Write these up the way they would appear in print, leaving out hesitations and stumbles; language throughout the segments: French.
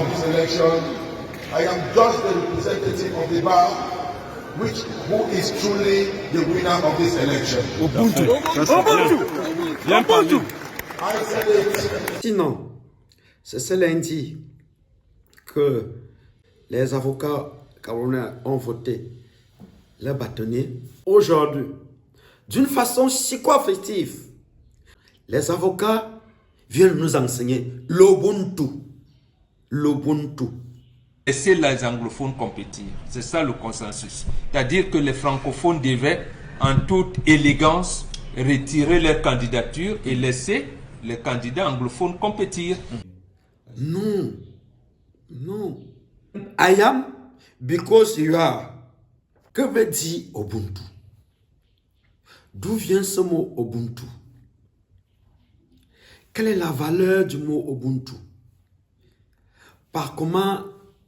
of this election. I am just the representative of the bar, who is truly the winner of this election. I said it. Sinon, c'est ce lundi que les avocats camerounais ont voté les bâtonniers. Aujourd'hui, d'une façon psycho-affective, les avocats viennent nous enseigner l'Ubuntu. L'Ubuntu. Laisser les anglophones compétir. C'est ça le consensus. C'est-à-dire que les francophones devaient, en toute élégance, retirer leur candidature et laisser les candidats anglophones compétir. Non. Non. I am because you are. Que veut dire Ubuntu? D'où vient ce mot Ubuntu? Quelle est la valeur du mot Ubuntu? Par comment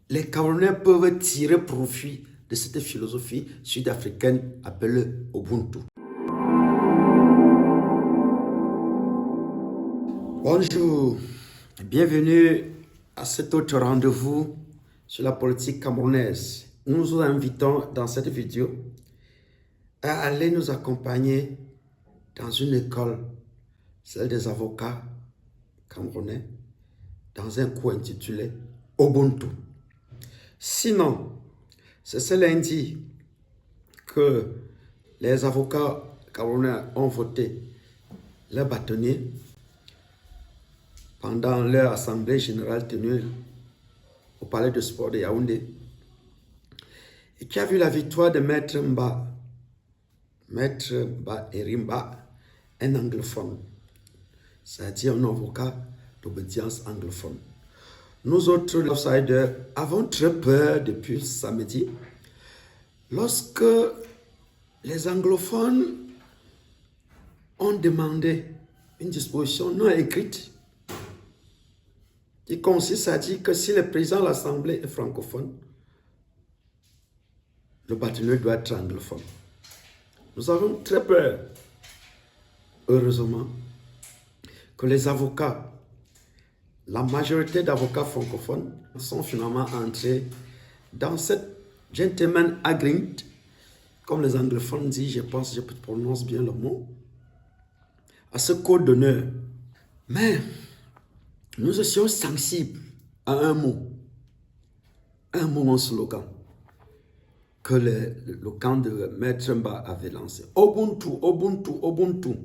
les Camerounais peuvent tirer profit de cette philosophie sud-africaine appelée Ubuntu. Bonjour, bienvenue à cet autre rendez-vous sur la politique camerounaise. Nous vous invitons dans cette vidéo à aller nous accompagner dans une école, celle des avocats camerounais, dans un cours intitulé Ubuntu. Sinon, c'est ce lundi que les avocats camerounais ont voté les bâtonniers pendant leur assemblée générale tenue au palais de sport de Yaoundé et qui a vu la victoire de Maître Mba Erimba, un anglophone, c'est-à-dire un avocat d'obédience anglophone. Nous autres, les outsiders, avons très peur depuis samedi lorsque les anglophones ont demandé une disposition non écrite qui consiste à dire que si le président de l'Assemblée est francophone, le bâtonnier doit être anglophone. Nous avons très peur, heureusement, que les avocats, la majorité d'avocats francophones sont finalement entrés dans cette gentleman agreement, comme les anglophones disent, je pense que je prononce bien le mot, à ce code d'honneur. Mais nous étions sensibles à un mot en slogan que le camp de Maître Mba avait lancé. Ubuntu, Ubuntu, Ubuntu,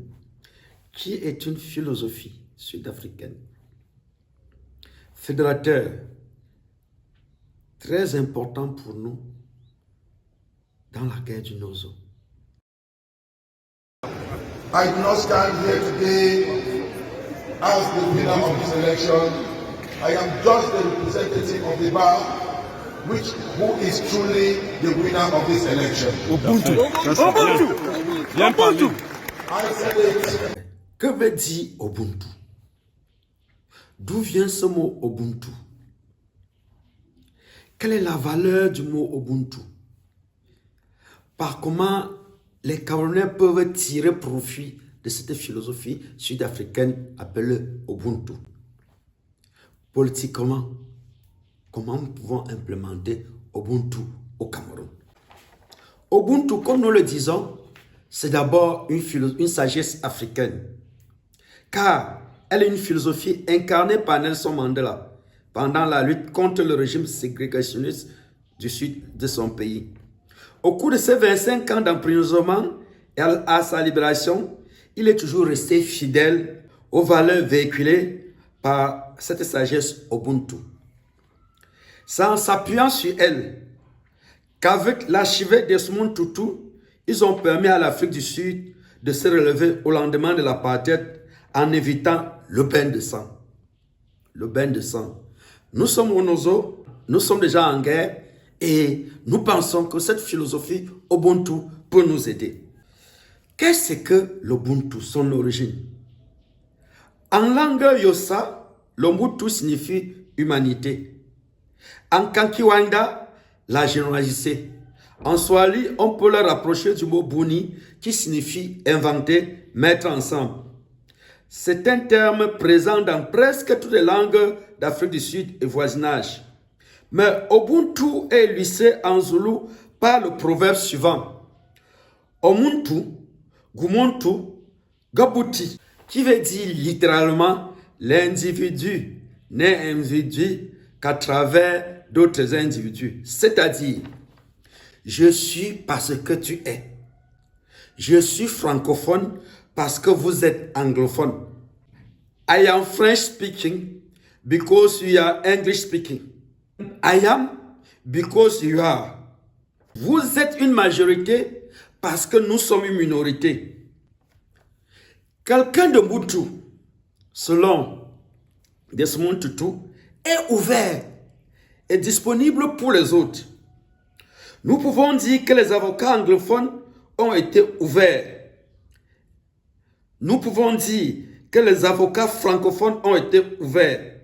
qui est une philosophie sud-africaine fédérateur très important pour nous dans la guerre du Nozo. I do not stand here today as the winner of this election. I am just the representative of the bar, who is truly the winner of this election. Ubuntu. Ubuntu. I said it. Que veut dire Ubuntu? D'où vient ce mot Ubuntu? Quelle est la valeur du mot Ubuntu? Par comment les Camerounais peuvent tirer profit de cette philosophie sud-africaine appelée Ubuntu? Politiquement, comment nous pouvons implémenter Ubuntu au Cameroun? Ubuntu, comme nous le disons, c'est d'abord une sagesse africaine. Car elle est une philosophie incarnée par Nelson Mandela pendant la lutte contre le régime ségrégationniste du sud de son pays. Au cours de ses 25 ans d'emprisonnement et à sa libération, il est toujours resté fidèle aux valeurs véhiculées par cette sagesse Ubuntu. C'est en s'appuyant sur elle qu'avec l'archivette Desmond Tutu, ils ont permis à l'Afrique du Sud de se relever au lendemain de l'apartheid en évitant le bain de sang. Le bain de sang. Nous sommes au Nozo, nous sommes déjà en guerre et nous pensons que cette philosophie Ubuntu peut nous aider. Qu'est-ce que l'Ubuntu, son origine? En langue Yosa, l'Ubuntu signifie humanité. En Kankiwanda, la générosité. En Swahili, on peut le rapprocher du mot Buni qui signifie inventer, mettre ensemble. C'est un terme présent dans presque toutes les langues d'Afrique du Sud et voisinage. Mais Ubuntu est lissé en zoulou par le proverbe suivant. Omuntu, Gumuntu, Gabuti, qui veut dire littéralement l'individu n'est individu qu'à travers d'autres individus. C'est-à-dire, je suis parce que tu es. Je suis francophone parce que vous êtes anglophone. I am French speaking because you are English speaking. I am because you are. Vous êtes une majorité parce que nous sommes une minorité. Quelqu'un de Mbutu, selon Desmond Tutu, est ouvert et disponible pour les autres. Nous pouvons dire que les avocats anglophones ont été ouverts. Nous pouvons dire que les avocats francophones ont été ouverts.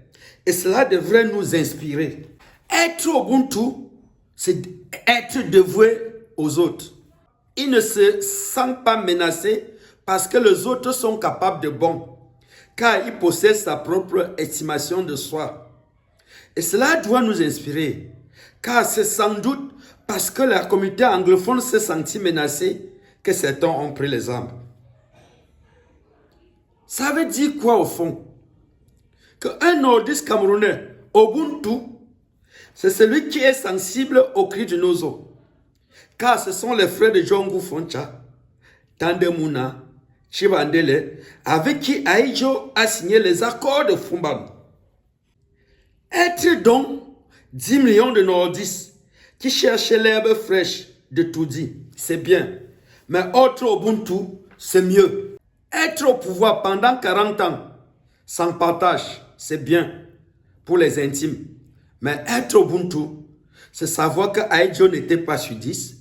Et cela devrait nous inspirer. Être Ubuntu, c'est être dévoué aux autres. Il ne se sent pas menacé parce que les autres sont capables de bon, car il possède sa propre estimation de soi. Et cela doit nous inspirer, car c'est sans doute parce que la communauté anglophone s'est sentie menacée que certains ont pris les armes. Ça veut dire quoi au fond? Qu'un nordiste camerounais, Ubuntu, c'est celui qui est sensible aux cris de nos os. Car ce sont les frères de Djongo Foncha, Tandemuna, Chibandele, avec qui Aïdjo a signé les accords de Fumban. Être donc 10 millions de nordistes qui cherchaient l'herbe fraîche de Toudi, c'est bien. Mais être Ubuntu, c'est mieux. Être au pouvoir pendant 40 ans, sans partage, c'est bien pour les intimes. Mais être Ubuntu, c'est savoir que Aïdjo n'était pas sudiste,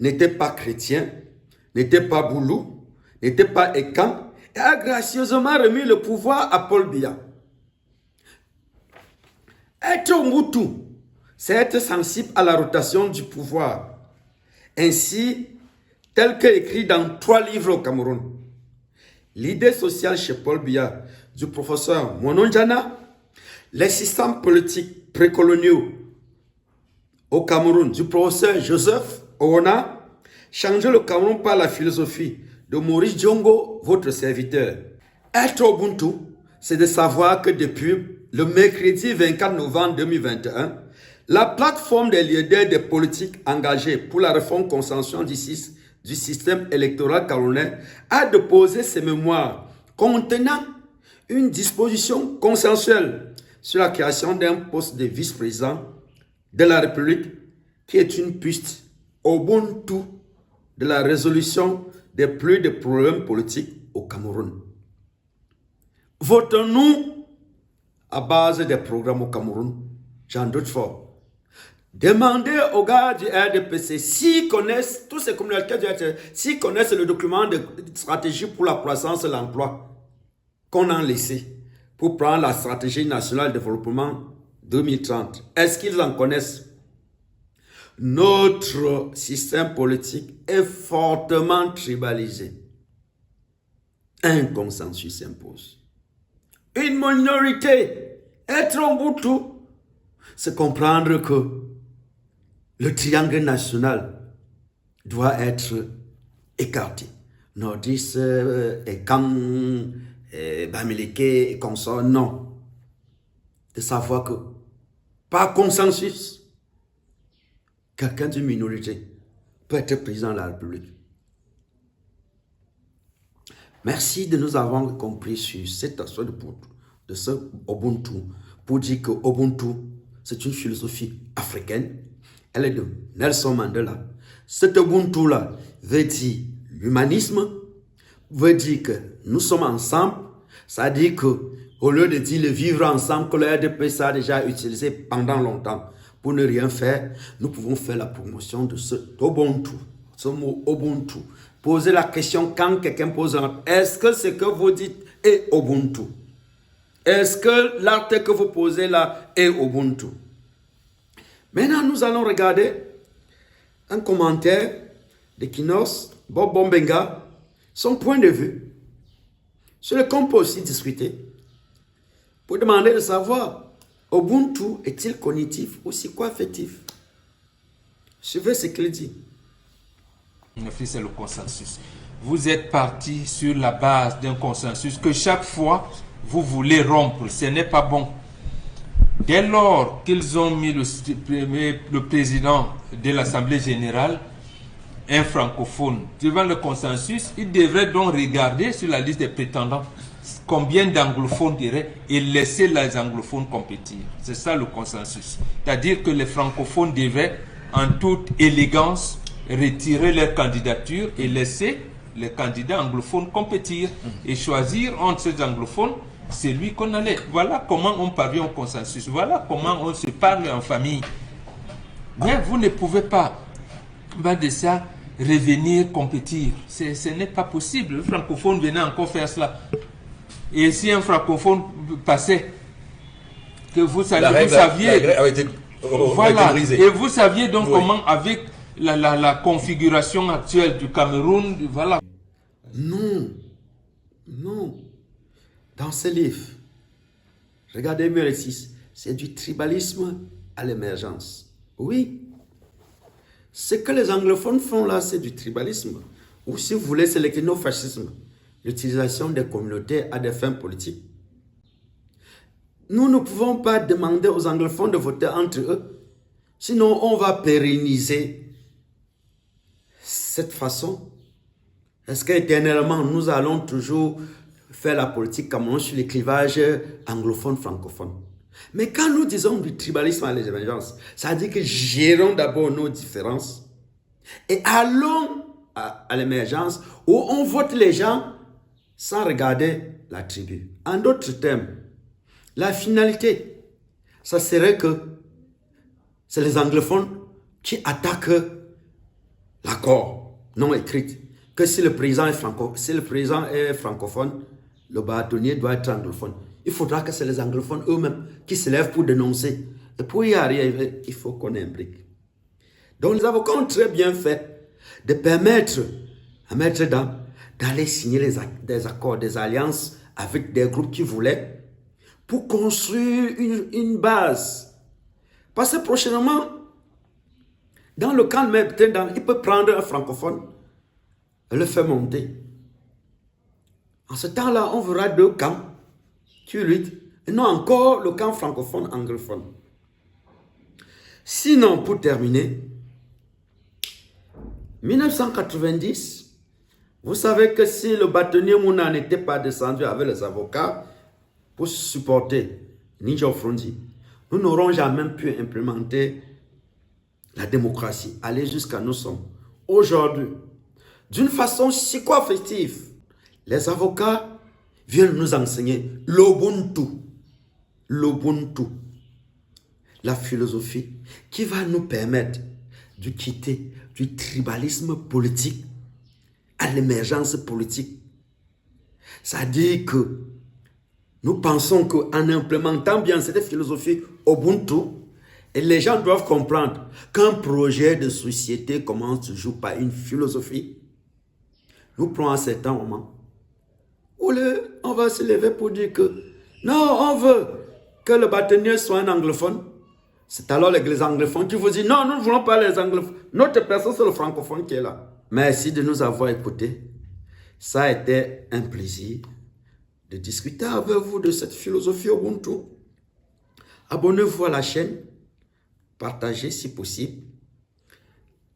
n'était pas chrétien, n'était pas boulou, n'était pas écan, et a gracieusement remis le pouvoir à Paul Biya. Être Ubuntu, c'est être sensible à la rotation du pouvoir. Ainsi, tel que écrit dans 3 livres au Cameroun. L'idée sociale chez Paul Biya du professeur Mononjana, les systèmes politiques précoloniaux au Cameroun du professeur Joseph Oona, changer le Cameroun par la philosophie de Maurice Djongo, votre serviteur. Être Ubuntu, c'est de savoir que depuis le mercredi 24 novembre 2021, la plateforme des leaders des politiques engagés pour la réforme consensuelle du système électoral camerounais a déposé ses mémoires contenant une disposition consensuelle sur la création d'un poste de vice-président de la République qui est une piste Ubuntu de la résolution des plus de problèmes politiques au Cameroun. Votons-nous à base des programmes au Cameroun? J'en doute fort. Demandez aux gars du RDPC s'ils connaissent, tous ces communicateurs du RDPC, s'ils connaissent le document de stratégie pour la croissance et l'emploi qu'on a laissé pour prendre la stratégie nationale de développement 2030. Est-ce qu'ils en connaissent? Notre système politique est fortement tribalisé. Un consensus s'impose. Une minorité, être Ubuntu, c'est comprendre que le triangle national doit être écarté. Nordiste, Ekan, Bamileke et consorts, non. De savoir que, par consensus, quelqu'un d'une minorité peut être président de la République. Merci de nous avoir compris sur cette aspect de ce Ubuntu, pour dire que Ubuntu, c'est une philosophie africaine. Elle est de Nelson Mandela. Cet Ubuntu-là veut dire l'humanisme, veut dire que nous sommes ensemble. Ça dit que, au lieu de dire le vivre ensemble, que le RDPC a déjà utilisé pendant longtemps pour ne rien faire, nous pouvons faire la promotion de ce Ubuntu, ce mot Ubuntu. Poser la question quand quelqu'un pose un est-ce que ce que vous dites est Ubuntu? Est-ce que l'acte que vous posez là est Ubuntu? Maintenant, nous allons regarder un commentaire de Kinos Bob Bombenga, son point de vue sur lequel on peut aussi discuter pour demander de savoir Ubuntu est-il cognitif ou psycho-affectif? Suivez ce qu'il dit. C'est le consensus. Vous êtes parti sur la base d'un consensus que chaque fois vous voulez rompre. Ce n'est pas bon. Dès lors qu'ils ont mis le président de l'Assemblée générale, un francophone, devant le consensus, il devrait donc regarder sur la liste des prétendants combien d'anglophones diraient et laisser les anglophones compétir. C'est ça le consensus. C'est-à-dire que les francophones devraient, en toute élégance, retirer leur candidature et laisser les candidats anglophones compétir et choisir entre ces anglophones celui qu'on allait. Voilà comment on parvient au consensus. Voilà comment on se parle en famille. Mais vous ne pouvez pas, de ça, revenir compétir. Ce n'est pas possible. Le francophone venait encore faire cela. Et si un francophone passait, que vous saviez, voilà, et vous saviez donc comment, avec la configuration actuelle du Cameroun, voilà. Non, non. Dans ce livre, regardez mieux le 6, c'est du tribalisme à l'émergence. Oui. Ce que les anglophones font là, c'est du tribalisme. Ou si vous voulez, c'est l'ethno-fascisme. L'utilisation des communautés à des fins politiques. Nous ne pouvons pas demander aux anglophones de voter entre eux. Sinon, on va pérenniser cette façon. Est-ce qu'éternellement, nous allons toujours faire la politique comme sur les clivages anglophones-francophones? Mais quand nous disons du tribalisme à l'émergence, ça veut dire que gérons d'abord nos différences et allons à l'émergence où on vote les gens sans regarder la tribu. En d'autres termes, la finalité, ça serait que c'est les anglophones qui attaquent l'accord non écrit. Que si le président est francophone, le bâtonnier doit être anglophone. Il faudra que c'est les anglophones eux-mêmes qui se lèvent pour dénoncer. Et pour y arriver, il faut qu'on imbrique. Donc les avocats ont très bien fait de permettre à Maître Dame d'aller signer des accords, des alliances avec des groupes qui voulaient pour construire une base. Parce que prochainement, dans le camp de Maître Dame, il peut prendre un francophone et le faire monter. En ce temps-là, on verra deux camps qui luttent, et non encore le camp francophone anglophone. Sinon, pour terminer, 1990, vous savez que si le bâtonnier Mouna n'était pas descendu avec les avocats pour supporter Ninja Frondi, nous n'aurons jamais pu implémenter la démocratie, aller jusqu'à nous sommes. Aujourd'hui, d'une façon psycho-affective, les avocats viennent nous enseigner l'Ubuntu, la philosophie qui va nous permettre de quitter du tribalisme politique à l'émergence politique. C'est-à-dire que nous pensons qu'en implémentant bien cette philosophie Ubuntu, et les gens doivent comprendre qu'un projet de société commence toujours par une philosophie. Nous prenons un certain moment où on va se lever pour dire que non, on veut que le bâtonnier soit un anglophone. C'est alors les anglophones qui vous disent non, nous ne voulons pas les anglophones. Notre personne, c'est le francophone qui est là. Merci de nous avoir écoutés. Ça a été un plaisir de discuter avec vous de cette philosophie Ubuntu. Abonnez-vous à la chaîne, partagez si possible.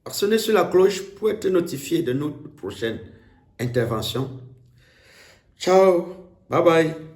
Actionnez sur la cloche pour être notifié de nos prochaines interventions. Ciao, bye bye.